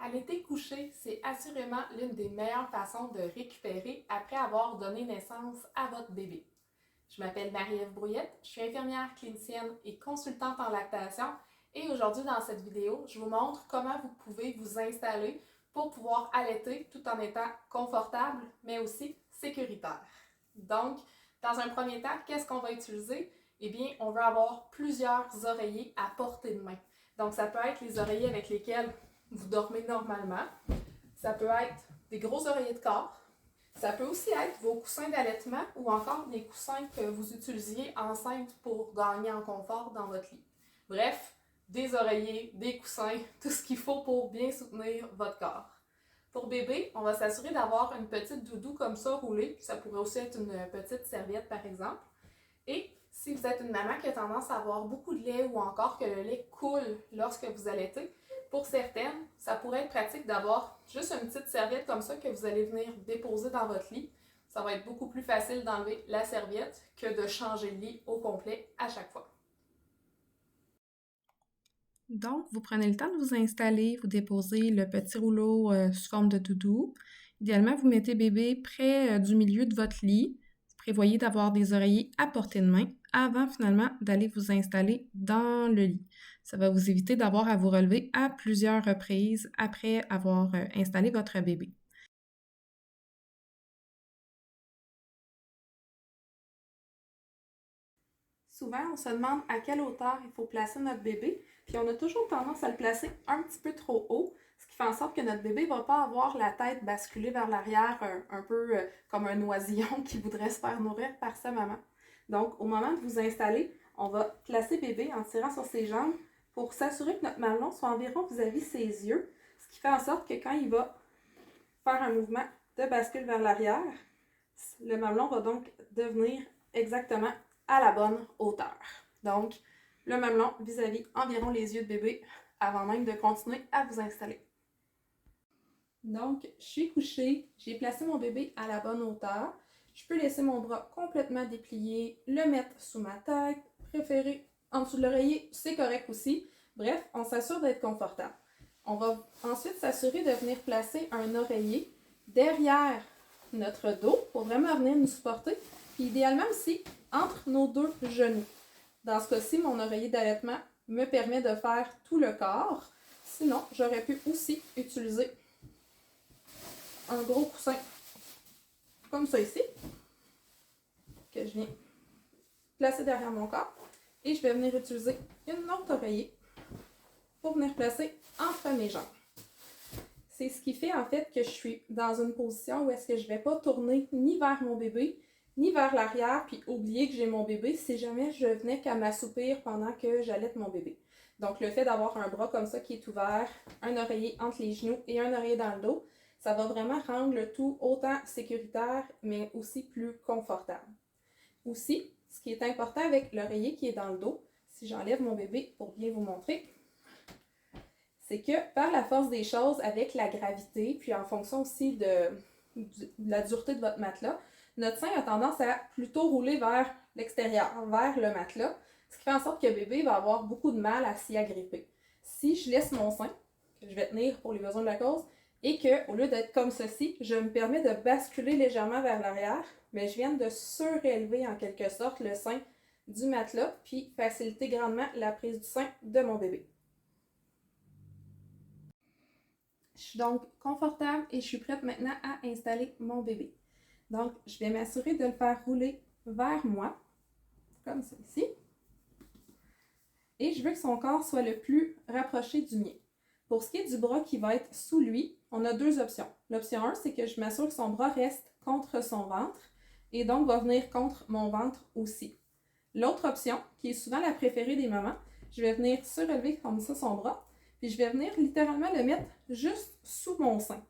Allaiter couché, c'est assurément l'une des meilleures façons de récupérer après avoir donné naissance à votre bébé. Je m'appelle Marie-Ève Brouillette, je suis infirmière clinicienne et consultante en lactation et aujourd'hui dans cette vidéo, je vous montre comment vous pouvez vous installer pour pouvoir allaiter tout en étant confortable mais aussi sécuritaire. Donc, dans un premier temps, qu'est-ce qu'on va utiliser? Eh bien, on va avoir plusieurs oreillers à portée de main. Donc, ça peut être les oreillers avec lesquels vous dormez normalement. Ça peut être des gros oreillers de corps. Ça peut aussi être vos coussins d'allaitement ou encore des coussins que vous utilisiez enceinte pour gagner en confort dans votre lit. Bref, des oreillers, des coussins, tout ce qu'il faut pour bien soutenir votre corps. Pour bébé, on va s'assurer d'avoir une petite doudou comme ça roulée. Ça pourrait aussi être une petite serviette par exemple. Et si vous êtes une maman qui a tendance à avoir beaucoup de lait ou encore que le lait coule lorsque vous allaitez, pour certaines, ça pourrait être pratique d'avoir juste une petite serviette comme ça que vous allez venir déposer dans votre lit. Ça va être beaucoup plus facile d'enlever la serviette que de changer le lit au complet à chaque fois. Donc, vous prenez le temps de vous installer, vous déposez le petit rouleau sous forme de doudou. Idéalement, vous mettez bébé près du milieu de votre lit. Vous prévoyez d'avoir des oreillers à portée de main avant finalement d'aller vous installer dans le lit. Ça va vous éviter d'avoir à vous relever à plusieurs reprises après avoir installé votre bébé. Souvent, on se demande à quelle hauteur il faut placer notre bébé, puis on a toujours tendance à le placer un petit peu trop haut, ce qui fait en sorte que notre bébé ne va pas avoir la tête basculée vers l'arrière, un peu comme un oisillon qui voudrait se faire nourrir par sa maman. Donc, au moment de vous installer, on va placer bébé en tirant sur ses jambes pour s'assurer que notre mamelon soit environ vis-à-vis ses yeux, ce qui fait en sorte que quand il va faire un mouvement de bascule vers l'arrière, le mamelon va donc devenir exactement à la bonne hauteur. Donc, le mamelon vis-à-vis environ les yeux de bébé avant même de continuer à vous installer. Donc, je suis couchée, j'ai placé mon bébé à la bonne hauteur. Je peux laisser mon bras complètement déplié, le mettre sous ma tête, préférer en dessous de l'oreiller, c'est correct aussi. Bref, on s'assure d'être confortable. On va ensuite s'assurer de venir placer un oreiller derrière notre dos pour vraiment venir nous supporter. Puis idéalement aussi entre nos deux genoux. Dans ce cas-ci, mon oreiller d'allaitement me permet de faire tout le corps. Sinon, j'aurais pu aussi utiliser un gros coussin comme ça ici, que je viens placer derrière mon corps. Et je vais venir utiliser une autre oreiller pour venir placer entre mes jambes. C'est ce qui fait en fait que je suis dans une position où est-ce que je ne vais pas tourner ni vers mon bébé, ni vers l'arrière, puis oublier que j'ai mon bébé si jamais je venais qu'à m'assoupir pendant que j'allaite mon bébé. Donc le fait d'avoir un bras comme ça qui est ouvert, un oreiller entre les genoux et un oreiller dans le dos, ça va vraiment rendre le tout autant sécuritaire, mais aussi plus confortable. Aussi, ce qui est important avec l'oreiller qui est dans le dos, si j'enlève mon bébé pour bien vous montrer, c'est que par la force des choses, avec la gravité, puis en fonction aussi de la dureté de votre matelas, notre sein a tendance à plutôt rouler vers l'extérieur, vers le matelas, ce qui fait en sorte que bébé va avoir beaucoup de mal à s'y agripper. Si je laisse mon sein, que je vais tenir pour les besoins de la cause, et que, au lieu d'être comme ceci, je me permets de basculer légèrement vers l'arrière, mais je viens de surélever en quelque sorte le sein du matelas, puis faciliter grandement la prise du sein de mon bébé. Je suis donc confortable et je suis prête maintenant à installer mon bébé. Donc, je vais m'assurer de le faire rouler vers moi, comme ceci. Et je veux que son corps soit le plus rapproché du mien. Pour ce qui est du bras qui va être sous lui, on a deux options. L'option 1, c'est que je m'assure que son bras reste contre son ventre et donc va venir contre mon ventre aussi. L'autre option, qui est souvent la préférée des mamans, je vais venir surélever comme ça son bras, puis je vais venir littéralement le mettre juste sous mon sein.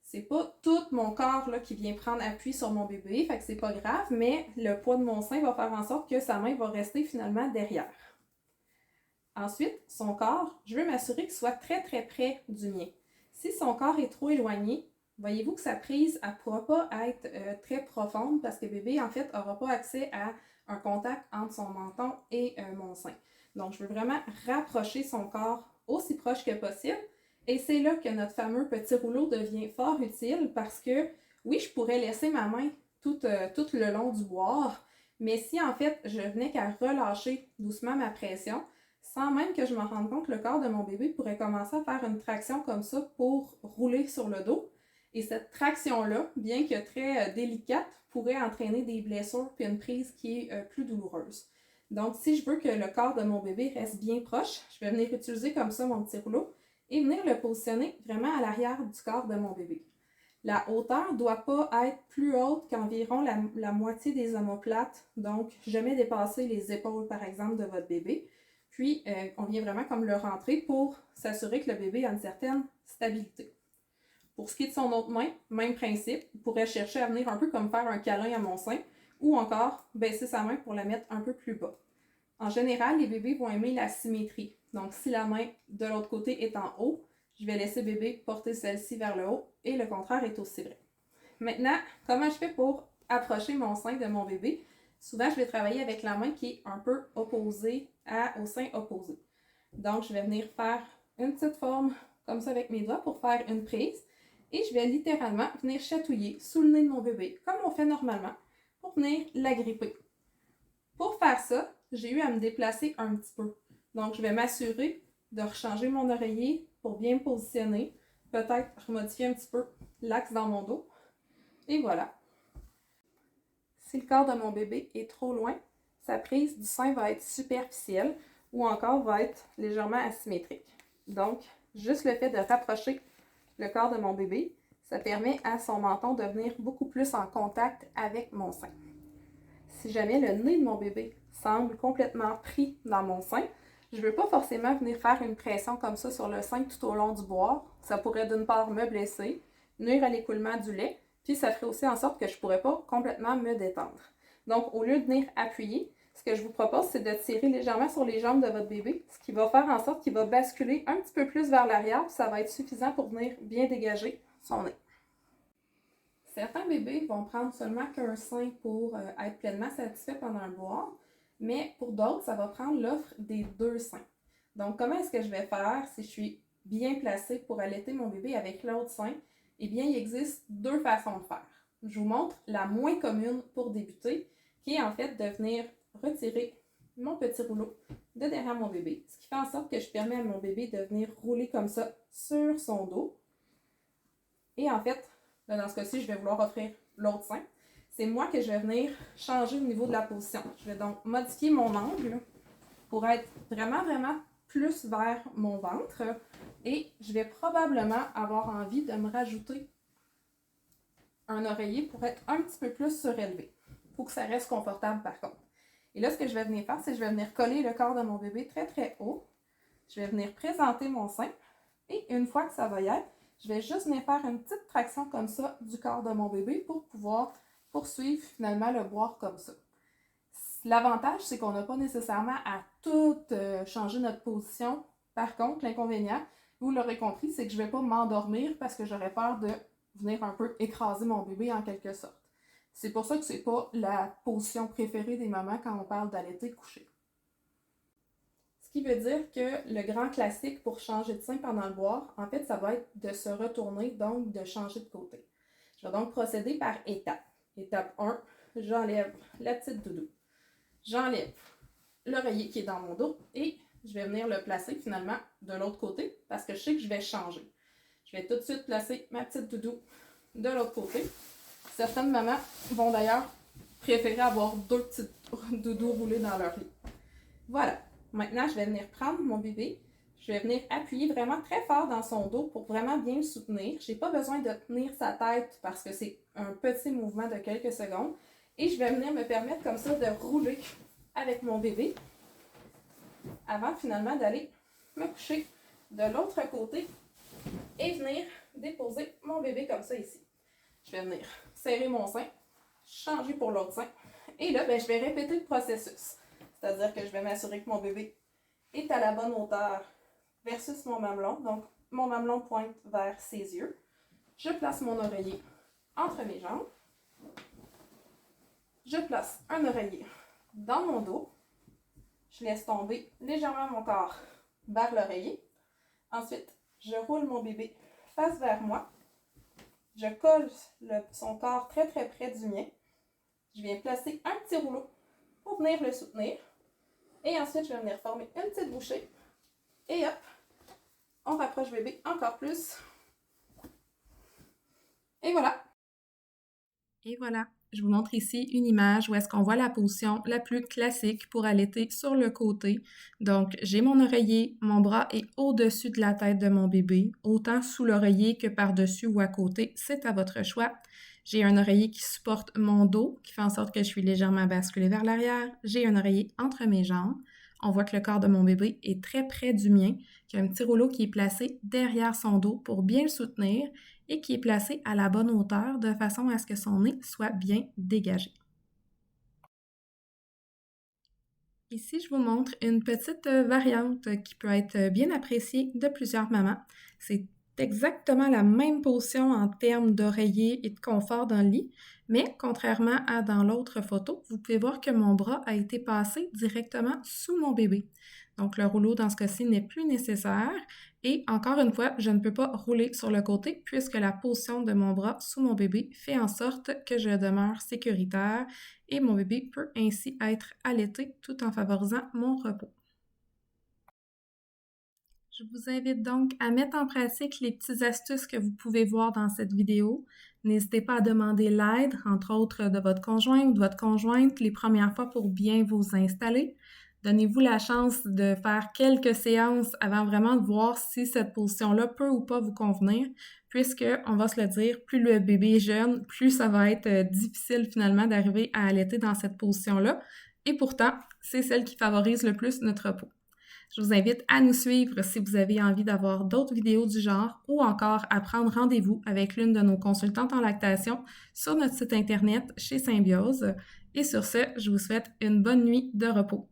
C'est pas tout mon corps là, qui vient prendre appui sur mon bébé, fait que c'est pas grave, mais le poids de mon sein va faire en sorte que sa main va rester finalement derrière. Ensuite, son corps, je veux m'assurer qu'il soit très très près du mien. Si son corps est trop éloigné, voyez-vous que sa prise ne pourra pas être très profonde parce que bébé, en fait, n'aura pas accès à un contact entre son menton et mon sein. Donc, je veux vraiment rapprocher son corps aussi proche que possible Et c'est là que notre fameux petit rouleau devient fort utile parce que, oui, je pourrais laisser ma main tout le long du boire, mais si en fait je venais qu'à relâcher doucement ma pression, sans même que je me rende compte, le corps de mon bébé pourrait commencer à faire une traction comme ça pour rouler sur le dos. Et cette traction-là, bien que très délicate, pourrait entraîner des blessures puis une prise qui est plus douloureuse. Donc, si je veux que le corps de mon bébé reste bien proche, je vais venir utiliser comme ça mon petit rouleau et venir le positionner vraiment à l'arrière du corps de mon bébé. La hauteur ne doit pas être plus haute qu'environ la moitié des omoplates, donc jamais dépasser les épaules par exemple de votre bébé. Puis on vient vraiment comme le rentrer pour s'assurer que le bébé a une certaine stabilité. Pour ce qui est de son autre main, même principe, il pourrait chercher à venir un peu comme faire un câlin à mon sein ou encore baisser sa main pour la mettre un peu plus bas. En général, les bébés vont aimer la symétrie. Donc si la main de l'autre côté est en haut, je vais laisser bébé porter celle-ci vers le haut et le contraire est aussi vrai. Maintenant, comment je fais pour approcher mon sein de mon bébé? Souvent, je vais travailler avec la main qui est un peu opposée au sein opposé. Donc, je vais venir faire une petite forme comme ça avec mes doigts pour faire une prise et je vais littéralement venir chatouiller sous le nez de mon bébé comme on fait normalement pour venir l'agripper. Pour faire ça, j'ai eu à me déplacer un petit peu. Donc, je vais m'assurer de rechanger mon oreiller pour bien me positionner. Peut-être remodifier un petit peu l'axe dans mon dos. Et voilà. Si le corps de mon bébé est trop loin, sa prise du sein va être superficielle ou encore va être légèrement asymétrique. Donc, juste le fait de rapprocher le corps de mon bébé, ça permet à son menton de venir beaucoup plus en contact avec mon sein. Si jamais le nez de mon bébé semble complètement pris dans mon sein, je ne veux pas forcément venir faire une pression comme ça sur le sein tout au long du boire. Ça pourrait d'une part me blesser, nuire à l'écoulement du lait, puis ça ferait aussi en sorte que je ne pourrais pas complètement me détendre. Donc, au lieu de venir appuyer, ce que je vous propose, c'est de tirer légèrement sur les jambes de votre bébé, ce qui va faire en sorte qu'il va basculer un petit peu plus vers l'arrière, puis ça va être suffisant pour venir bien dégager son nez. Certains bébés vont prendre seulement qu'un sein pour être pleinement satisfait pendant le boire, mais pour d'autres, ça va prendre l'offre des 2 seins. Donc, comment est-ce que je vais faire si je suis bien placée pour allaiter mon bébé avec l'autre sein? Eh bien, il existe 2 façons de faire. Je vous montre la moins commune pour débuter, qui est en fait de venir retirer mon petit rouleau de derrière mon bébé, ce qui fait en sorte que je permets à mon bébé de venir rouler comme ça sur son dos. Et en fait, là, dans ce cas-ci, je vais vouloir offrir l'autre sein. C'est moi que je vais venir changer au niveau de la position. Je vais donc modifier mon angle pour être vraiment, vraiment plus vers mon ventre. Et je vais probablement avoir envie de me rajouter un oreiller pour être un petit peu plus surélevé. Il faut que ça reste confortable par contre. Et là, ce que je vais venir faire, c'est que je vais venir coller le corps de mon bébé très, très haut. Je vais venir présenter mon sein. Et une fois que ça va y être, je vais juste venir faire une petite traction comme ça du corps de mon bébé pour pouvoir poursuivre finalement le boire comme ça. L'avantage, c'est qu'on n'a pas nécessairement à tout changer notre position. Par contre, l'inconvénient, vous l'aurez compris, c'est que je ne vais pas m'endormir parce que j'aurais peur de venir un peu écraser mon bébé en quelque sorte. C'est pour ça que ce n'est pas la position préférée des mamans quand on parle d'allaiter couché. Ce qui veut dire que le grand classique pour changer de sein pendant le boire, en fait, ça va être de se retourner, donc de changer de côté. Je vais donc procéder par étapes. Étape 1, j'enlève la petite doudou. J'enlève l'oreiller qui est dans mon dos et je vais venir le placer finalement de l'autre côté parce que je sais que je vais changer. Je vais tout de suite placer ma petite doudou de l'autre côté. Certaines mamans vont d'ailleurs préférer avoir 2 petites doudous roulées dans leur lit. Voilà. Maintenant, je vais venir prendre mon bébé. Je vais venir appuyer vraiment très fort dans son dos pour vraiment bien le soutenir. Je n'ai pas besoin de tenir sa tête parce que c'est un petit mouvement de quelques secondes. Et je vais venir me permettre comme ça de rouler avec mon bébé avant finalement d'aller me coucher de l'autre côté et venir déposer mon bébé comme ça ici. Je vais venir serrer mon sein, changer pour l'autre sein. Et là, je vais répéter le processus. C'est-à-dire que je vais m'assurer que mon bébé est à la bonne hauteur versus mon mamelon. Donc, mon mamelon pointe vers ses yeux. Je place mon oreiller entre mes jambes. Je place un oreiller dans mon dos. Je laisse tomber légèrement mon corps vers l'oreiller. Ensuite, je roule mon bébé face vers moi. Je colle son corps très très près du mien. Je viens placer un petit rouleau pour venir le soutenir. Et ensuite, je vais venir former une petite bouchée. Et hop, on rapproche bébé encore plus. Et voilà. Et voilà, je vous montre ici une image où est-ce qu'on voit la position la plus classique pour allaiter sur le côté. Donc, j'ai mon oreiller, mon bras est au-dessus de la tête de mon bébé, autant sous l'oreiller que par-dessus ou à côté, c'est à votre choix. J'ai un oreiller qui supporte mon dos, qui fait en sorte que je suis légèrement basculée vers l'arrière. J'ai un oreiller entre mes jambes. On voit que le corps de mon bébé est très près du mien, qu'il y a un petit rouleau qui est placé derrière son dos pour bien le soutenir et qui est placé à la bonne hauteur de façon à ce que son nez soit bien dégagé. Ici, je vous montre une petite variante qui peut être bien appréciée de plusieurs mamans. C'est exactement la même position en termes d'oreiller et de confort dans le lit, mais contrairement à dans l'autre photo, vous pouvez voir que mon bras a été passé directement sous mon bébé. Donc, le rouleau, dans ce cas-ci, n'est plus nécessaire. Et encore une fois, je ne peux pas rouler sur le côté puisque la position de mon bras sous mon bébé fait en sorte que je demeure sécuritaire et mon bébé peut ainsi être allaité tout en favorisant mon repos. Je vous invite donc à mettre en pratique les petites astuces que vous pouvez voir dans cette vidéo. N'hésitez pas à demander l'aide, entre autres de votre conjoint ou de votre conjointe, les premières fois pour bien vous installer. Donnez-vous la chance de faire quelques séances avant vraiment de voir si cette position-là peut ou pas vous convenir, puisque, on va se le dire, plus le bébé est jeune, plus ça va être difficile finalement d'arriver à allaiter dans cette position-là. Et pourtant, c'est celle qui favorise le plus notre repos. Je vous invite à nous suivre si vous avez envie d'avoir d'autres vidéos du genre ou encore à prendre rendez-vous avec l'une de nos consultantes en lactation sur notre site internet chez Symbiose. Et sur ce, je vous souhaite une bonne nuit de repos.